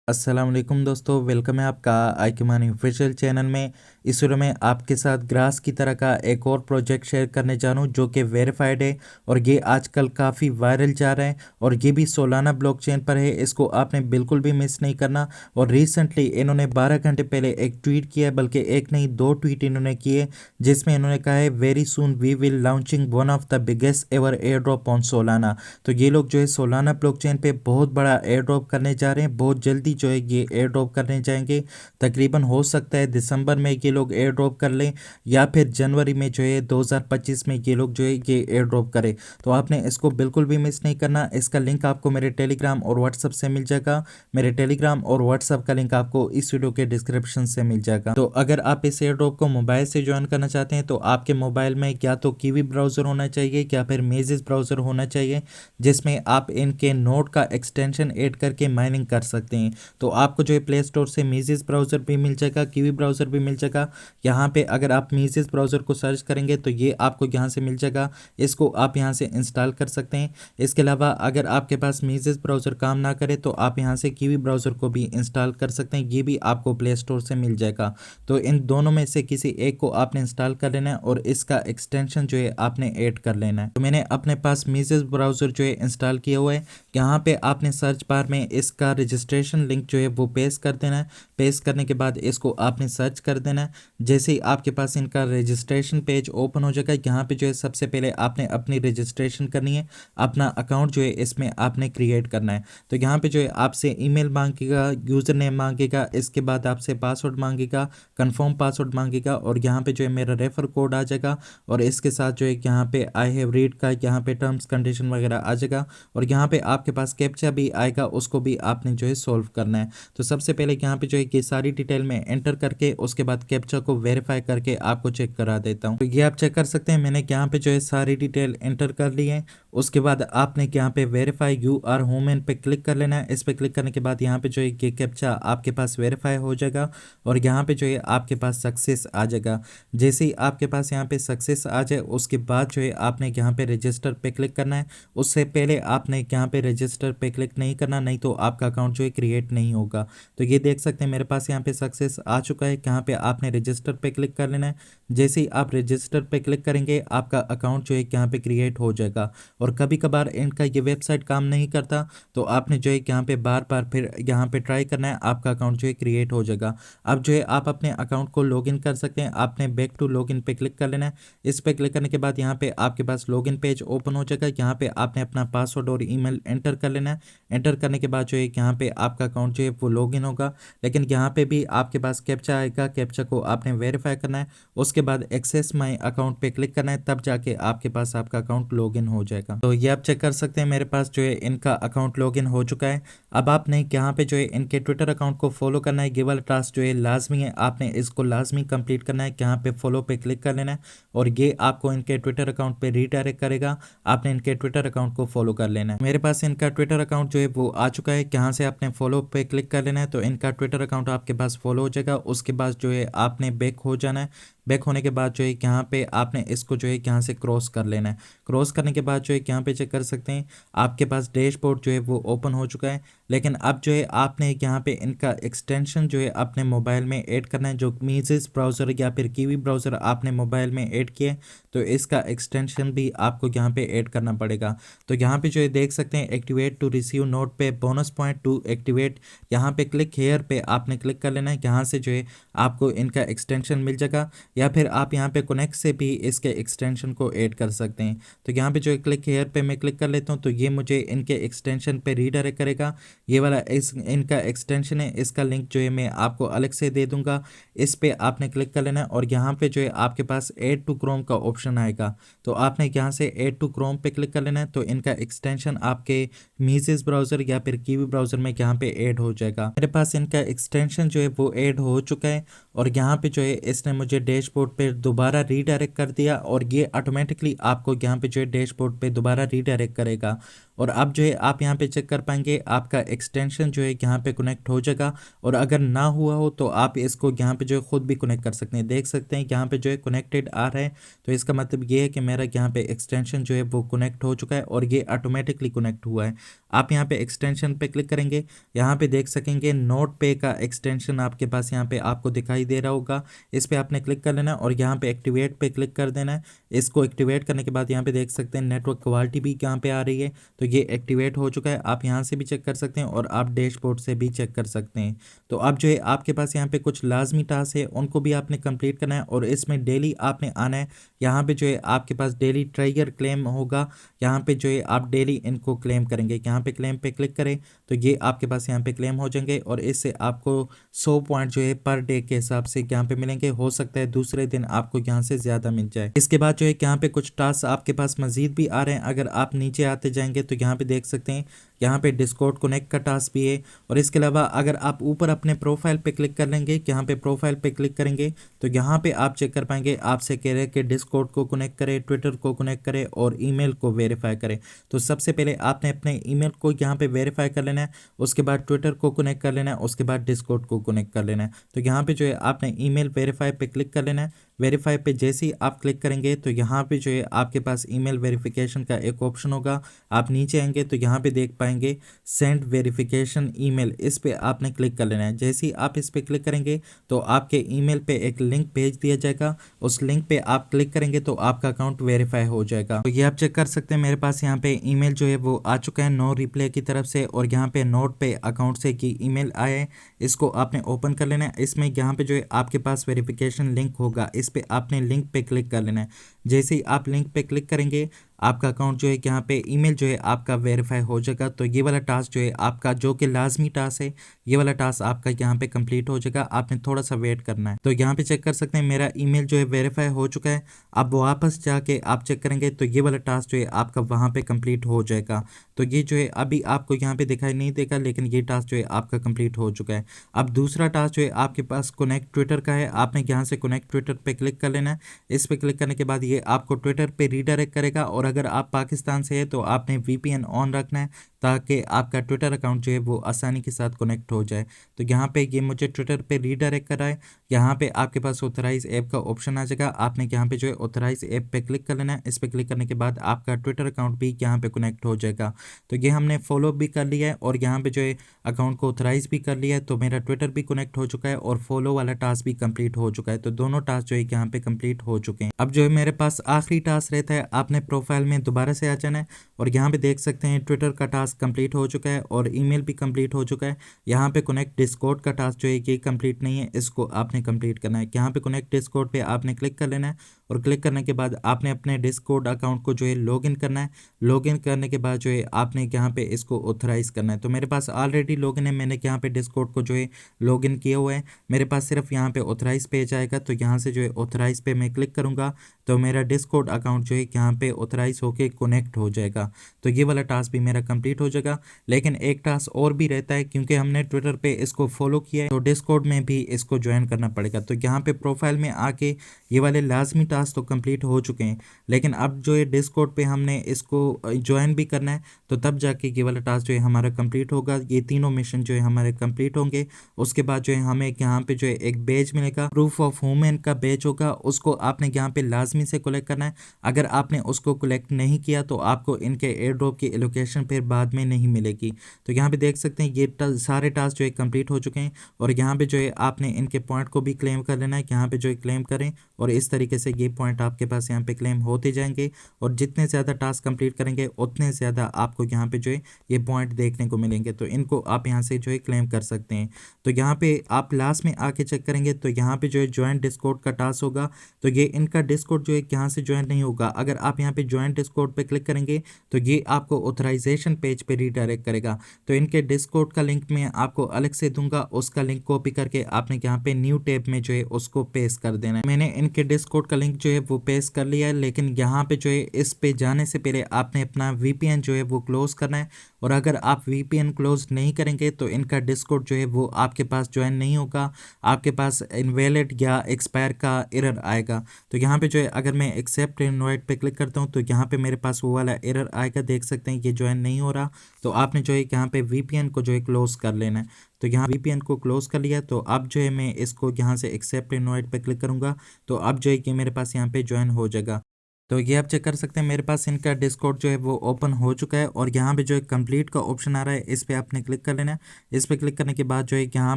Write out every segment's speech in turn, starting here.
अस्सलाम वालेकुम दोस्तों, वेलकम है आपका आईक्यूमानी ऑफिशियल चैनल में। इस वीडियो में आपके साथ ग्रास की तरह का एक और प्रोजेक्ट शेयर करने जा रहा हूँ जो कि वेरीफाइड है और ये आजकल काफ़ी वायरल जा रहा है और ये भी सोलाना ब्लॉकचेन पर है। इसको आपने बिल्कुल भी मिस नहीं करना। और रिसेंटली इन्होंने 12 घंटे पहले एक ट्वीट किया, बल्कि एक नहीं दो ट्वीट इन्होंने किए, जिसमें इन्होंने कहा है very soon we will launching one of the biggest ever airdrop on Solana. तो ये लोग जो है सोलाना ब्लॉकचेन पे बहुत बड़ा एयर ड्रॉप करने जा रहे हैं। बहुत जल्दी जो है ये एयर ड्रॉप करने जाएंगे। तकरीबन हो सकता है दिसंबर में ये लोग एयर ड्रॉप कर लें या फिर जनवरी में जो है 2025 में ये लोग जो है ये एयर ड्रॉप करें। तो आपने इसको बिल्कुल भी मिस नहीं करना। इसका लिंक आपको मेरे टेलीग्राम और व्हाट्सअप से मिल जाएगा। मेरे टेलीग्राम और व्हाट्सअप का लिंक आपको इस वीडियो के डिस्क्रिप्शन से मिल जाएगा। तो अगर आप इस एयर ड्रॉप को मोबाइल से ज्वाइन करना चाहते हैं तो आपके मोबाइल में या तो कीवी ब्राउज़र होना चाहिए या फिर मेजिस ब्राउज़र होना चाहिए, जिसमें आप इनके नोड का एक्सटेंशन ऐड करके माइनिंग कर सकते हैं। तो आपको जो है प्ले स्टोर से मीजिस ब्राउज़र भी मिल जाएगा, कीवी ब्राउज़र भी मिल जाएगा। यहाँ पे अगर आप मीजिस ब्राउज़र को सर्च करेंगे तो ये आपको यहाँ से मिल जाएगा। इसको आप यहाँ से इंस्टॉल कर सकते हैं। इसके अलावा अगर आपके पास मीजिस ब्राउज़र काम ना करे तो आप यहाँ से कीवी ब्राउज़र को भी इंस्टॉल कर सकते हैं। ये भी आपको प्ले स्टोर से मिल जाएगा। तो इन दोनों में से किसी एक को आपने इंस्टॉल कर लेना है और इसका एक्सटेंशन जो है आपने ऐड कर लेना है। तो मैंने अपने पास मीजिस ब्राउज़र जो है इंस्टॉल किया हुआ है। यहाँ पे आपने सर्च बार में इसका रजिस्ट्रेशन लिंक जो है वो पेस्ट कर देना है। पेस्ट करने के बाद इसको आपने सर्च कर देना है। जैसे ही आपके पास इनका रजिस्ट्रेशन पेज ओपन हो जाएगा, यहाँ पे जो है सबसे पहले आपने अपनी रजिस्ट्रेशन करनी है। अपना अकाउंट जो है इसमें आपने क्रिएट करना है। तो यहाँ पे जो है आपसे ईमेल मांगेगा, यूज़र नेम मांगेगा, इसके बाद आपसे पासवर्ड मांगेगा, कंफर्म पासवर्ड मांगेगा और यहाँ पे जो है मेरा रेफर कोड आ जाएगा और इसके साथ जो है यहाँ पे आई हैव रीड का यहाँ पे टर्म्स कंडीशन वगैरह आ जाएगा और यहाँ पे आपके पास कैप्चा भी आएगा, उसको भी आपने जो है सोल्व करना है। तो सबसे पहले यहाँ पे जो है ये सारी डिटेल में एंटर करके उसके बाद कैप्चा को वेरीफाई करके आपको चेक करा देता हूँ। तो ये आप चेक कर सकते हैं, मैंने यहाँ पे जो है सारी डिटेल एंटर कर ली है। उसके बाद आपने यहाँ पे वेरीफाई यू आर ह्यूमन पे क्लिक कर लेना है। इस पे क्लिक करने के बाद यहाँ पे जो है ये कैप्चा आपके पास वेरीफाई हो जाएगा और यहाँ पे जो है आपके पास सक्सेस आ जाएगा। जैसे ही आपके पास यहाँ पे सक्सेस आ जाए उसके बाद जो है आपने यहाँ पे रजिस्टर पे क्लिक करना है। उससे पहले आपने यहाँ पे रजिस्टर पे क्लिक नहीं करना, नहीं तो आपका अकाउंट जो है क्रिएट नहीं होगा। तो ये देख सकते हैं मेरे पास यहाँ पे सक्सेस आ चुका है। यहाँ पे आपने रजिस्टर पे क्लिक कर लेना है। जैसे ही आप रजिस्टर पे क्लिक करेंगे आपका अकाउंट जो है यहाँ पे क्रिएट हो जाएगा। और कभी कभार इनका ये वेबसाइट काम नहीं करता तो आपने जो है यहाँ पे बार बार फिर यहाँ पे ट्राई करना है, आपका अकाउंट जो है क्रिएट हो जाएगा। अब जो है आप अपने अकाउंट को लॉगिन कर सकते हैं। आपने बैक टू लॉगिन पे क्लिक कर लेना है। इस पे क्लिक करने के बाद यहाँ पे आपके पास लॉगिन पेज ओपन हो जाएगा। यहाँ पे आपने अपना पासवर्ड और ईमेल एंटर कर लेना है। एंटर करने के बाद जो है यहाँ पे आपका अकाउंट जो है वो लॉगिन होगा, लेकिन यहाँ पे भी आपके पास कैप्चा आएगा। कैप्चा को आपने वेरीफाई करना है। उसके बाद एक्सेस माई अकाउंट पे क्लिक करना है, तब जाके आपके पास आपका अकाउंट लॉगिन हो जाएगा। तो ये आप चेक कर सकते हैं मेरे पास जो है इनका अकाउंट लॉगिन हो चुका है। अब आपने यहाँ पे जो है इनके ट्विटर अकाउंट को फॉलो करना है। ये वाला टास्क जो है लाजमी है, आपने इसको लाजमी कंप्लीट करना है। यहाँ पे फॉलो पे क्लिक कर लेना है और ये आपको इनके ट्विटर अकाउंट पे रीडायरेक्ट करेगा। आपने इनके ट्विटर अकाउंट को फॉलो कर लेना है। मेरे पास इनका ट्विटर अकाउंट जो है वो आ चुका है। यहाँ से आपने फॉलो पे क्लिक कर लेना है तो इनका ट्विटर अकाउंट आपके पास फॉलो हो जाएगा। उसके बाद जो है आपने बैक हो जाना है। बैक होने के बाद जो है यहाँ पे आपने इसको जो है यहाँ से क्रॉस कर लेना है। क्रॉस करने के बाद जो है यहाँ पे चेक कर सकते हैं आपके पास डैशबोर्ड जो है वो ओपन हो चुका है। लेकिन अब जो है आपने यहाँ पे इनका एक्सटेंशन जो है अपने मोबाइल में ऐड करना है। जो मीजिस ब्राउज़र या फिर कीवी ब्राउज़र आपने मोबाइल में ऐड किया है तो इसका एक्सटेंशन भी आपको यहाँ पे ऐड करना पड़ेगा। तो यहाँ पे जो है देख सकते हैं एक्टिवेट टू रिसीव नोट पे बोनस पॉइंट टू एक्टिवेट, यहाँ पे क्लिक हेयर पे आपने क्लिक कर लेना है। यहाँ से जो है आपको इनका एक्सटेंशन मिल जाएगा या फिर आप यहाँ पे कनेक्ट से भी इसके एक्सटेंशन को ऐड कर सकते हैं। तो यहाँ पे जो है क्लिक हेयर पे मैं क्लिक कर लेता हूँ तो ये मुझे इनके एक्सटेंशन पे रीडायरेक्ट करेगा। ये वाला इनका एक्सटेंशन है, इसका लिंक जो है मैं आपको अलग से दे दूंगा। इस पे आपने क्लिक कर लेना है और यहाँ पे जो है आपके पास ऐड टू क्रोम का ऑप्शन आएगा। तो आपने यहाँ से ऐड टू क्रोम पे क्लिक कर लेना है तो इनका एक्सटेंशन आपके मीजिस ब्राउज़र या फिर कीवी ब्राउज़र में यहाँ पे ऐड हो जाएगा। मेरे पास इनका एक्सटेंशन जो है वो ऐड हो चुका है और यहाँ पे जो है इसने मुझे डैशबोर्ड पे दोबारा रीडायरेक्ट कर दिया और ये ऑटोमेटिकली आपको यहाँ पे जो है डैशबोर्ड पे दोबारा रीडायरेक्ट करेगा। और अब जो है आप यहाँ पे चेक कर पाएंगे आपका एक्सटेंशन जो है यहाँ पे कनेक्ट हो जाएगा, और अगर ना हुआ हो तो आप इसको यहाँ पे जो है खुद भी कनेक्ट कर सकते हैं। देख सकते हैं यहाँ पे जो है कनेक्टेड आ रहा है, तो इसका मतलब ये है कि मेरा यहाँ पे एक्सटेंशन जो है वो कनेक्ट हो चुका है और ये ऑटोमेटिकली कनेक्ट हुआ है। आप यहाँ पे एक्सटेंशन पे क्लिक करेंगे, यहाँ पे देख सकेंगे नोट पे का एक्सटेंशन आपके पास यहाँ पे आपको दिखाई दे रहा होगा। इस पे आपने क्लिक कर लेना है और यहाँ पे एक्टिवेट पे क्लिक कर देना है। इसको एक्टिवेट करने के बाद यहाँ पे देख सकते हैं नेटवर्क क्वालिटी भी यहाँ पे आ रही है, तो ये एक्टिवेट हो चुका है। आप यहाँ से भी चेक कर सकते हैं और आप डैशबोर्ड से भी चेक कर सकते हैं। तो अब जो है आपके पास यहाँ पे कुछ लाजमी टास्क है, उनको भी आपने कंप्लीट करना है और इसमें डेली आपने आना है। यहाँ पे जो है आपके पास डेली ट्रिगर क्लेम होगा, यहाँ पे जो है आप डेली इनको क्लेम करेंगे। यहाँ पे क्लेम पे क्लिक करें तो ये आपके पास यहाँ पे क्लेम हो जाएंगे और इससे आपको 100 पॉइंट जो है पर डे के हिसाब से यहाँ पे मिलेंगे। हो सकता है दूसरे दिन आपको यहाँ से ज़्यादा मिल जाए। इसके बाद जो है यहाँ पे कुछ टास्क आपके पास मजीद भी आ रहे हैं। अगर आप नीचे आते जाएंगे तो यहाँ पे देख सकते हैं यहाँ पे डिस्कॉर्ड कनेक्ट का टास्क भी है। और इसके अलावा अगर आप ऊपर अपने प्रोफाइल पे क्लिक कर लेंगे, यहाँ पे प्रोफाइल पे क्लिक करेंगे तो यहाँ पे आप चेक कर पाएंगे आपसे कह रहे हैं कि डिस्कॉर्ड को कनेक्ट करें, ट्विटर को कनेक्ट करें और ईमेल को वेरीफाई करें। तो सबसे पहले आपने अपने ईमेल को यहाँ पे वेरीफाई कर लेना है, उसके बाद ट्विटर को कनेक्ट कर लेना है, उसके बाद डिस्कॉर्ड को कनेक्ट कर लेना है। तो यहाँ पे जो है आपने ईमेल वेरीफाई पे क्लिक कर लेना है। वेरीफाई पे जैसे ही आप क्लिक करेंगे तो यहाँ पे जो है आपके पास ईमेल वेरिफिकेशन का एक ऑप्शन होगा। आप नीचे आएंगे तो यहाँ पे देख पाएंगे सेंड वेरिफिकेशन ईमेल, इस पे आपने क्लिक कर लेना है। जैसे ही आप इस पे क्लिक करेंगे तो आपके ईमेल पे एक लिंक भेज दिया जाएगा, उस लिंक पे आप क्लिक करेंगे तो आपका अकाउंट वेरीफाई हो जाएगा। तो ये आप चेक कर सकते हैं मेरे पास यहाँ पे ईमेल जो है वो आ चुका है नो रिप्लाई की तरफ से, और यहाँ पे नोट पे अकाउंट से की ईमेल आया है, इसको आपने ओपन कर लेना है। इसमें यहाँ पे जो है आपके पास वेरिफिकेशन लिंक होगा, इस पे आपने लिंक पे क्लिक कर लेना है। जैसे ही आप लिंक पे क्लिक करेंगे आपका अकाउंट जो है यहाँ पे ईमेल जो है आपका वेरीफाई हो जाएगा। तो ये वाला टास्क जो है आपका जो कि लाजमी टास्क है, ये वाला टास्क आपका यहाँ पे कंप्लीट हो जाएगा। आपने थोड़ा सा वेट करना है। तो यहाँ पे चेक कर सकते हैं मेरा ईमेल जो है वेरीफाई हो चुका है। अब वापस जाके आप चेक करेंगे तो ये वाला टास्क जो है आपका वहाँ पे कंप्लीट हो जाएगा। तो ये जो है अभी आपको यहाँ पे दिखाई नहीं देगा, लेकिन ये टास्क जो है आपका कंप्लीट हो चुका है। अब दूसरा टास्क जो है आपके पास कनेक्ट ट्विटर का है। आपने यहाँ से कनेक्ट ट्विटर पे क्लिक कर लेना है। इस पे क्लिक करने के बाद ये आपको ट्विटर पे रीडायरेक्ट करेगा, और अगर आप पाकिस्तान से है तो आपने VPN ऑन रखना है ताकि आपका ट्विटर अकाउंट जो है वो आसानी के साथ कनेक्ट हो जाए। तो यहाँ पे ये मुझे ट्विटर पे रीडायरेक्ट करा है। यहाँ पे आपके पास ऑथराइज ऐप का ऑप्शन आ जाएगा, आपने यहाँ पे जो है ऑथराइज ऐप पे क्लिक कर लेना है। इस पे क्लिक करने के बाद आपका ट्विटर अकाउंट भी यहाँ पे कनेक्ट हो जाएगा। तो ये हमने फॉलो भी कर लिया है और यहाँ पे जो है अकाउंट को ऑथराइज भी कर लिया है। तो मेरा ट्विटर भी कनेक्ट हो चुका है और फॉलो वाला टास्क भी कंप्लीट हो चुका है। तो दोनों टास्क जो है यहाँ पे कंप्लीट हो चुके हैं। अब जो है मेरे पास आखिरी टास्क रहता है, आपने प्रोफाइल में दोबारा से आ जाना है और यहाँ पे देख सकते हैं ट्विटर का टास्क कंप्लीट हो चुका है और ईमेल भी कंप्लीट हो चुका है। यहाँ पे कनेक्ट डिस्कॉर्ड का टास्क जो है ये कंप्लीट नहीं है, इसको आपने कंप्लीट करना है। यहाँ पे कनेक्ट डिस्कॉर्ड पे आपने क्लिक कर लेना है और क्लिक करने के बाद आपने अपने डिस्कॉर्ड अकाउंट को जो है लॉगिन करना है। लॉगिन करने के बाद जो है आपने यहाँ पे इसको ऑथराइज करना है। तो मेरे पास ऑलरेडी लॉगिन है, मैंने यहाँ पे डिस्कॉर्ड को जो है लॉगिन किया हुआ है। मेरे पास सिर्फ यहाँ पे ऑथराइज पेज आएगा, तो यहाँ से जो है ऑथराइज पे मैं क्लिक करूँगा तो मेरा डिस्कॉर्ड अकाउंट जो है यहाँ पे ऑथराइज होके कनेक्ट हो जाएगा। तो ये वाला टास्क भी मेरा कंप्लीट हो जाएगा। लेकिन एक टास्क और भी रहता है, क्योंकि हमने ट्विटर पे इसको फॉलो किया है तो डिस्कॉर्ड में भी इसको ज्वाइन करना पड़ेगा। तो यहाँ पे प्रोफाइल में आके ये वाले लाजमी टास्क तो कंप्लीट हो चुके हैं, लेकिन अब जो है डिस्कॉर्ड पे हमने इसको ज्वाइन भी करना है, तो तब जाके ये वाला टास्क जो है हमारा कंप्लीट होगा। ये तीनों मिशन जो है हमारे कंप्लीट होंगे। उसके बाद जो है हमें यहाँ पे जो है एक बेज मिलेगा, प्रूफ ऑफ वुमेन का बेज होगा, उसको आपने यहाँ पे लाजमी से कलेक्ट करना है। अगर आपने उसको कलेक्ट नहीं किया तो आपको इनके एयर ड्रॉप की एलोकेशन फिर बाद में नहीं मिलेगी। तो यहाँ पे देख सकते हैं ये सारे टास्क जो है कंप्लीट हो चुके हैं और यहाँ पे जो है आपने इनके पॉइंट को भी क्लेम कर लेना है। यहाँ पे जो है क्लेम करें और इस तरीके से ये पॉइंट आपके पास यहाँ पे क्लेम होते जाएंगे, और जितने ज़्यादा टास्क कंप्लीट करेंगे उतने ज़्यादा आपको यहाँ पे जो है ये पॉइंट देखने को मिलेंगे। तो इनको आप यहाँ से जो है क्लेम कर सकते हैं। तो यहाँ पे आप लास्ट में आके चेक करेंगे तो यहाँ पे जो है ज्वाइन डिस्कॉर्ड का टास्क होगा, तो ये इनका डिस्कॉर्ड जो है यहाँ से ज्वाइन नहीं होगा। अगर आप यहाँ पे ज्वाइन डिस्कॉर्ड पे क्लिक करेंगे तो ये आपको ऑथराइजेशन पेज पे रीडायरेक्ट करेगा। तो इनके डिस्कॉर्ड का लिंक मैं आपको अलग से दूंगा, उसका लिंक कॉपी करके आपने यहाँ पे न्यू टैब में जो है उसको पेस्ट कर देना है। मैंने इनके डिस्कॉर्ड का लिंक लिंक जो है वो पेस्ट कर लिया है, लेकिन यहाँ पे जो है इस पे जाने से पहले आपने अपना वीपीएन जो है वो क्लोज करना है। और अगर आप वीपीएन क्लोज नहीं करेंगे तो इनका डिस्कॉर्ड जो है वो आपके पास ज्वाइन नहीं होगा, आपके पास इनवैलिड या एक्सपायर का एरर आएगा। तो यहाँ पे जो है अगर मैं एक्सेप्ट इनवाइट पे क्लिक करता हूँ तो यहाँ पे मेरे पास वो वाला एरर आएगा, देख सकते हैं ये ज्वाइन नहीं हो रहा। तो आपने जो है यहाँ पे वीपीएन को जो है क्लोज कर लेना है। तो यहाँ वीपीएन को क्लोज कर लिया, तो अब जो है मैं इसको यहाँ से एक्सेप्ट इनवाइट पे क्लिक करूँगा तो अब जो है कि मेरे पास यहाँ पे ज्वाइन हो जाएगा। तो ये आप चेक कर सकते हैं मेरे पास इनका डिस्कॉर्ड जो है वो ओपन हो चुका है। और यहाँ पे जो है कंप्लीट का ऑप्शन आ रहा है, इस पे आपने क्लिक कर लेना है। इस पे क्लिक करने के बाद जो है यहाँ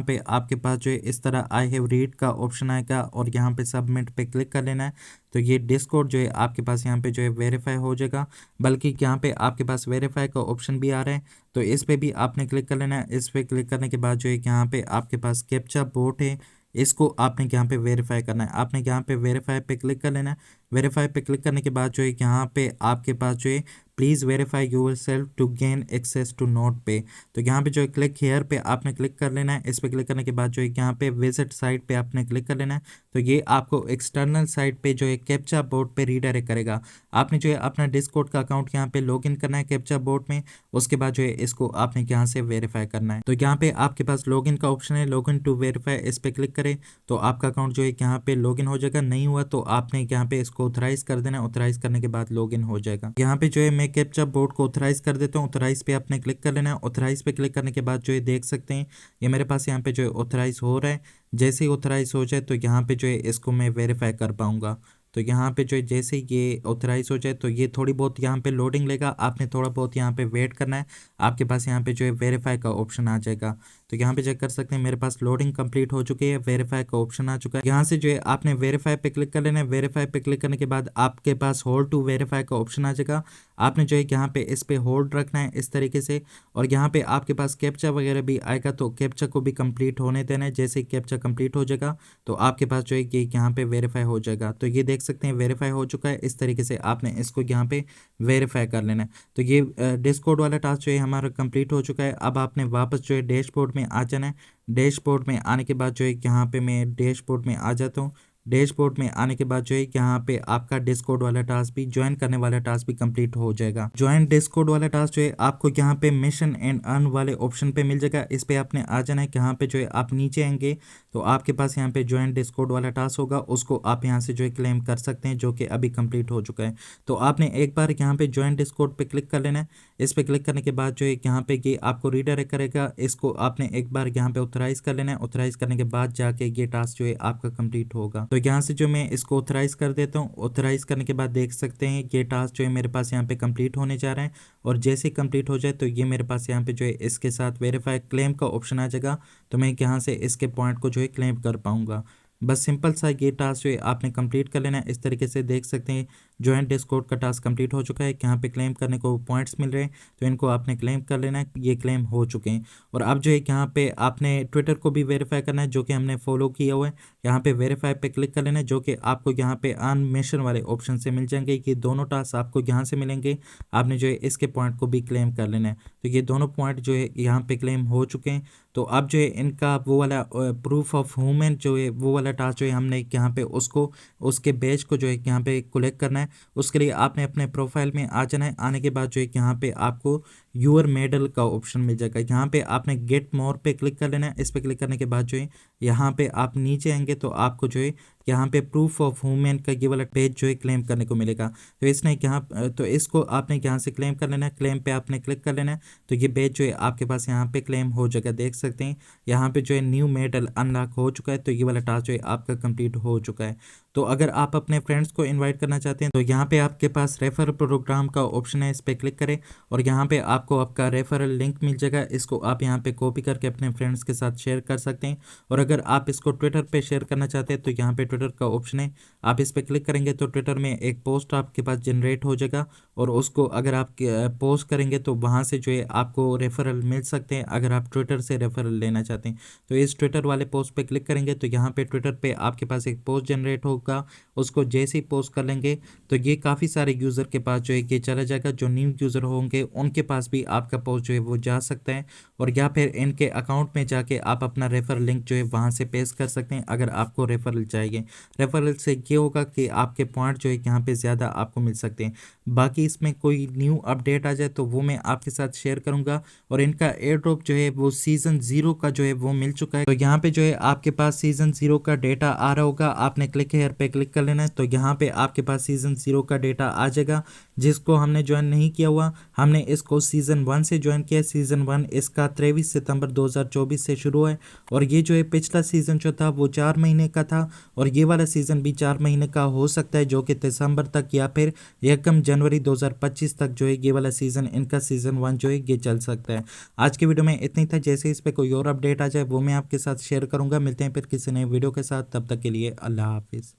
पे आपके पास जो है इस तरह आई हैव रीड का ऑप्शन आएगा और यहाँ पे सबमिट पे क्लिक कर लेना है। तो ये डिस्कॉर्ड जो है आपके पास यहाँ पे जो है वेरीफाई हो जाएगा, बल्कि यहाँ पे आपके पास वेरीफाई का ऑप्शन भी आ रहा है। तो इस पे भी आपने क्लिक कर लेना है। इस पे क्लिक करने के बाद जो है यहाँ पे आपके पास कैप्चा बोट है, इसको आपने यहाँ पे वेरीफाई करना है। आपने यहाँ पे वेरीफाई पे क्लिक कर लेना है। वेरीफाई पे क्लिक करने के बाद जो है यहाँ पे आपके पास जो है please verify yourself to gain access to note pay. तो यहाँ पे जो है क्लिक हेयर पे आपने क्लिक कर लेना है। इस पे क्लिक करने के बाद जो है यहाँ पे विजिट साइट पे आपने क्लिक कर लेना है। तो ये आपको एक्सटर्नल साइट पे जो है कैप्चा बोर्ड पे रीडायरेक्ट करेगा। आपने जो है अपना डिस्कॉर्ड का अकाउंट यहाँ पे लॉगिन करना है कैप्चा बोर्ड में, उसके बाद जो है इसको आपने यहाँ से वेरीफाई करना है। तो यहाँ पे आपके पास लॉगिन का ऑप्शन है, लॉगिन टू वेरीफाई, इस पे क्लिक करें तो आपका अकाउंट जो है यहाँ पे लॉगिन हो जाएगा। नहीं हुआ तो आपने यहाँ पे इसको ऑथराइज कर देना है, ऑथराइज करने के बाद लॉगिन हो जाएगा। यहाँ पे जो है मैं कैप्चा बोर्ड को ऑथराइज कर देता हूँ। ऑथराइज पे आपने क्लिक कर लेना है। ऑथराइज पे क्लिक करने के बाद जो है देख सकते हैं ये मेरे पास यहाँ पे जो है ऑथराइज हो रहा है। जैसे ही ऑथराइज हो जाए तो यहाँ पे जो है इसको मैं वेरीफाई कर पाऊंगा। तो यहाँ पे जो है जैसे ये ऑथराइज हो जाए तो ये थोड़ी बहुत यहाँ पे लोडिंग लेगा, आपने थोड़ा बहुत यहाँ पे वेट करना है। आपके पास यहाँ पे जो है वेरीफाई का ऑप्शन आ जाएगा। तो यहाँ पे चेक कर सकते हैं मेरे पास लोडिंग कंप्लीट हो चुकी है, वेरीफाई का ऑप्शन आ चुका है। यहाँ से जो है आपने वेरीफाई पे क्लिक कर लेना है। वेरीफाई पे क्लिक करने के बाद आपके पास होल्ड टू वेरीफाई का ऑप्शन आ जाएगा। आपने जो है यहाँ पे इस पे होल्ड रखना है इस तरीके से, और यहाँ पे आपके पास कैप्चा वगैरह भी आएगा तो कैप्चा को भी कंप्लीट होने देना है। जैसे कैप्चा कंप्लीट हो जाएगा तो आपके पास जो है कि यहाँ पे वेरीफाई हो जाएगा। तो ये देख सकते हैं वेरीफाई हो चुका है। इस तरीके से आपने इसको यहाँ पे वेरीफाई कर लेना है। तो ये डिस्कॉर्ड वाला टास्क जो है हमारा कंप्लीट हो चुका है। अब आपने वापस जो है डैशबोर्ड में आ जाना है। डैशबोर्ड में आने के बाद जो है यहाँ पे मैं डैशबोर्ड में आ जाता हूँ। डैशबोर्ड में आने के बाद जो है यहाँ पे आपका डिस्कॉर्ड वाला टास्क भी, ज्वाइन करने वाला टास्क भी कंप्लीट हो जाएगा। ज्वाइन डिस्कॉर्ड वाला टास्क जो है आपको यहाँ पे मिशन एंड अर्न वाले ऑप्शन पे मिल जाएगा। इस पे आपने आ जाना है। यहाँ पे जो है आप नीचे आएंगे तो आपके पास यहाँ पे ज्वाइन डिस्कॉर्ड वाला टास्क होगा, उसको आप यहाँ से जो है क्लेम कर सकते हैं, जो कि अभी कंप्लीट हो चुका है। तो आपने एक बार यहाँ पे ज्वाइन डिस्कॉर्ड पे क्लिक कर लेना है। इस पे क्लिक करने के बाद जो है यहाँ पे ये आपको रीडायरेक्ट करेगा, इसको आपने एक बार यहाँ पे ऑथराइज कर लेना है। ऑथराइज करने के बाद जाके ये टास्क जो है आपका कंप्लीट होगा। तो यहाँ से जो मैं इसको ऑथराइज कर देता हूँ। ऑथराइज करने के बाद देख सकते हैं ये टास्क जो है मेरे पास यहाँ पे कंप्लीट होने जा रहा है। और जैसे ही कंप्लीट हो जाए तो ये मेरे पास यहाँ पे जो है इसके साथ वेरीफाई क्लेम का ऑप्शन आ जाएगा। तो मैं यहाँ से इसके पॉइंट को जो है क्लेम कर पाऊंगा। बस सिंपल सा ये टास्क जो है आपने कंप्लीट कर लेना है। इस तरीके से देख सकते हैं ज्वाइन डिस्कॉर्ड का टास्क कंप्लीट हो चुका है। यहाँ पे क्लेम करने को पॉइंट्स मिल रहे हैं तो इनको आपने क्लेम कर लेना है। ये क्लेम हो चुके हैं। और अब जो है यहाँ पे आपने ट्विटर को भी वेरीफाई करना है, जो कि हमने फॉलो किया हुआ है। यहाँ पे वेरीफाई पे क्लिक कर लेना है, जो कि आपको यहाँ पे अर्न मिशन वाले ऑप्शन से मिल जाएंगे। ये दोनों टास्क आपको यहाँ से मिलेंगे। आपने जो है इसके पॉइंट को भी क्लेम कर लेना है। तो ये दोनों पॉइंट जो है यहाँ पे क्लेम हो चुके हैं। तो अब जो है इनका वो वाला प्रूफ ऑफ ह्यूमन जो है वो वाला टास्क जो है हमने यहाँ पे उसको उसके बैच को जो है यहाँ पे कलेक्ट करना है। उसके लिए आपने अपने प्रोफाइल में आ जाना है। आने के बाद जो है यहाँ पे आपको यूर मेडल का ऑप्शन मिल जाएगा। यहाँ पे आपने गेट मोर पे क्लिक कर लेना है। इस पे क्लिक करने के बाद जो है यहाँ पे आप नीचे आएंगे तो आपको जो है यहाँ पे प्रूफ ऑफ ह्यूमन का ये वाला पेज जो है क्लेम करने को मिलेगा। तो इसने यहाँ तो इसको आपने यहाँ से क्लेम कर लेना है। क्लेम पे आपने क्लिक कर लेना है तो ये पेज जो है आपके पास यहाँ पे क्लेम हो जाएगा। देख सकते हैं यहाँ पे जो है न्यू मेडल अनलॉक हो चुका है। तो ये वाला टास्क जो है आपका कंप्लीट हो चुका है। तो अगर आप अपने फ्रेंड्स को इनवाइट करना चाहते हैं तो यहाँ पे आपके पास रेफर प्रोग्राम का ऑप्शन है, इस पर क्लिक करें और यहाँ पे आपको आपका रेफरल लिंक मिल जाएगा। इसको आप यहाँ पे कॉपी करके अपने फ्रेंड्स के साथ शेयर कर सकते हैं। और अगर आप इसको ट्विटर पे शेयर करना चाहते हैं तो यहाँ पे ट्विटर का ऑप्शन है, आप इस पर क्लिक करेंगे तो ट्विटर में एक पोस्ट आपके पास जनरेट हो जाएगा और उसको अगर आप पोस्ट करेंगे तो वहाँ से जो है आपको रेफरल मिल सकते हैं। अगर आप ट्विटर से रेफरल लेना चाहते हैं तो इस ट्विटर वाले पोस्ट पे क्लिक करेंगे तो यहाँ पे ट्विटर पे आपके पास एक पोस्ट जनरेट होगा। उसको जैसे ही पोस्ट कर लेंगे तो ये काफ़ी सारे यूज़र के पास जो है ये चला जाएगा। जो न्यू यूज़र होंगे उनके पास भी आपका पोस्ट जो है वो जा सकता है और या फिर इनके अकाउंट में जाके आप अपना रेफर लिंक जो है वहाँ से पेश कर सकते हैं अगर आपको रेफरल चाहिए। रेफरल से ये होगा कि आपके पॉइंट जो है यहाँ पे ज़्यादा आपको मिल सकते हैं। बाकी इसमें कोई न्यू अपडेट आ जाए तो वो मैं आपके साथ शेयर करूँगा। और इनका एयर ड्रॉप जो है वो सीज़न 0 का जो है वो मिल चुका है। तो यहाँ पे जो है आपके पास सीज़न 0 का डेटा आ रहा होगा, आपने क्लिक हेयर पे क्लिक कर लेना है। तो यहाँ पे आपके पास सीज़न 0 का डेटा आ जाएगा। जिसको हमने ज्वाइन नहीं किया हुआ, हमने इसको सीज़न 1 से ज्वाइन किया। सीज़न 1 इसका 23 सितंबर 2024 से शुरू है। और ये जो है पिछला सीज़न जो था वो 4 महीने का था, और ये वाला सीज़न भी 4 महीने का हो सकता है, जो कि दिसंबर तक या फिर 1 जनवरी 2025 तक जो है ये वाला सीज़न, इनका सीज़न 1 जो है ये चल सकता है। आज के वीडियो में इतना ही था। जैसे इस पर कोई और अपडेट आ जाए वो मैं आपके साथ शेयर करूंगा। मिलते हैं फिर किसी नए वीडियो के साथ, तब तक के लिए अल्लाह हाफिज़।